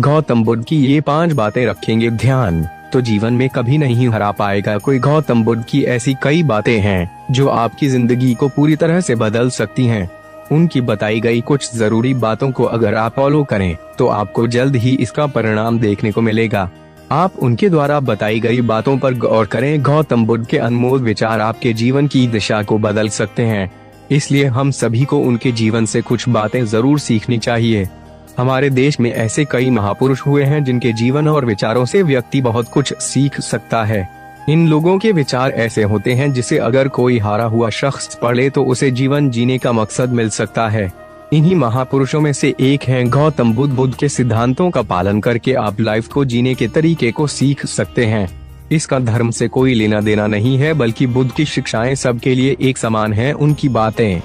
गौतम बुद्ध की ये 5 बातें रखेंगे ध्यान तो जीवन में कभी नहीं हरा पाएगा कोई। गौतम बुद्ध की ऐसी कई बातें हैं जो आपकी जिंदगी को पूरी तरह से बदल सकती हैं। उनकी बताई गई कुछ जरूरी बातों को अगर आप फॉलो करें तो आपको जल्द ही इसका परिणाम देखने को मिलेगा। आप उनके द्वारा बताई गई बातों पर गौर करें। गौतम बुद्ध के अनमोल विचार आपके जीवन की दिशा को बदल सकते हैं, इसलिए हम सभी को उनके जीवन से कुछ बातें जरूर सीखनी चाहिए। हमारे देश में ऐसे कई महापुरुष हुए हैं जिनके जीवन और विचारों से व्यक्ति बहुत कुछ सीख सकता है। इन लोगों के विचार ऐसे होते हैं जिसे अगर कोई हारा हुआ शख्स पढ़े तो उसे जीवन जीने का मकसद मिल सकता है। इन्हीं महापुरुषों में से एक हैं गौतम बुद्ध। बुद्ध के सिद्धांतों का पालन करके आप लाइफ को जीने के तरीके को सीख सकते हैं। इसका धर्म से कोई लेना देना नहीं है, बल्कि बुद्ध की शिक्षाएं सबके लिए एक समान हैं। उनकी बातें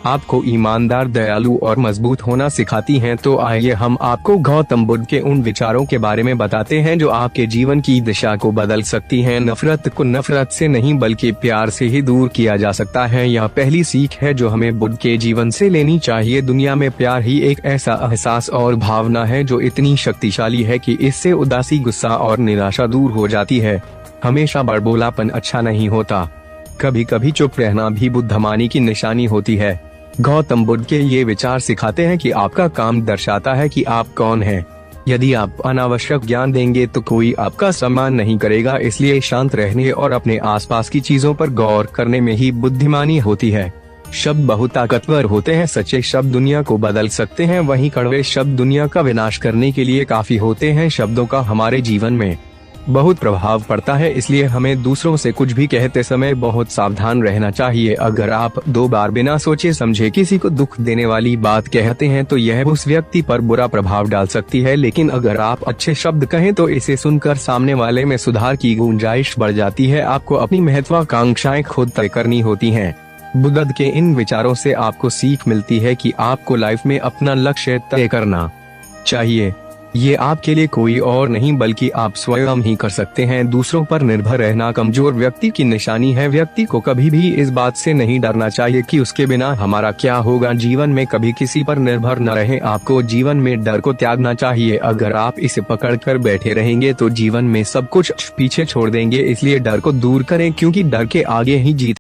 आपको ईमानदार, दयालु और मजबूत होना सिखाती हैं। तो आइए हम आपको गौतम बुद्ध के उन विचारों के बारे में बताते हैं जो आपके जीवन की दिशा को बदल सकती हैं। नफरत को नफरत से नहीं बल्कि प्यार से ही दूर किया जा सकता है। यह पहली सीख है जो हमें बुद्ध के जीवन से लेनी चाहिए। दुनिया में प्यार ही एक ऐसा एहसास और भावना है जो इतनी शक्तिशाली है कि इससे उदासी, गुस्सा और निराशा दूर हो जाती है। हमेशा बड़बोलापन अच्छा नहीं होता, कभी कभी चुप रहना भी बुद्धिमानी की निशानी होती है। गौतम बुद्ध के ये विचार सिखाते हैं कि आपका काम दर्शाता है कि आप कौन हैं। यदि आप अनावश्यक ज्ञान देंगे तो कोई आपका सम्मान नहीं करेगा, इसलिए शांत रहने और अपने आसपास की चीजों पर गौर करने में ही बुद्धिमानी होती है। शब्द बहुत ताकतवर होते हैं। सच्चे शब्द दुनिया को बदल सकते हैं, वहीं कड़वे शब्द दुनिया का विनाश करने के लिए काफी होते हैं। शब्दों का हमारे जीवन में बहुत प्रभाव पड़ता है, इसलिए हमें दूसरों से कुछ भी कहते समय बहुत सावधान रहना चाहिए। अगर आप 2 बार बिना सोचे समझे किसी को दुख देने वाली बात कहते हैं तो यह उस व्यक्ति पर बुरा प्रभाव डाल सकती है, लेकिन अगर आप अच्छे शब्द कहें तो इसे सुनकर सामने वाले में सुधार की गुंजाइश बढ़ जाती है। आपको अपनी महत्वाकांक्षाएं खुद तय करनी होती हैं। बुद्ध के इन विचारों से आपको सीख मिलती है कि आपको लाइफ में अपना लक्ष्य तय करना चाहिए। ये आपके लिए कोई और नहीं बल्कि आप स्वयं ही कर सकते हैं। दूसरों पर निर्भर रहना कमजोर व्यक्ति की निशानी है। व्यक्ति को कभी भी इस बात से नहीं डरना चाहिए कि उसके बिना हमारा क्या होगा। जीवन में कभी किसी पर निर्भर न रहें। आपको जीवन में डर को त्यागना चाहिए। अगर आप इसे पकड़ कर बैठे रहेंगे तो जीवन में सब कुछ पीछे छोड़ देंगे। इसलिए डर को दूर करें, क्योंकि डर के आगे ही जीत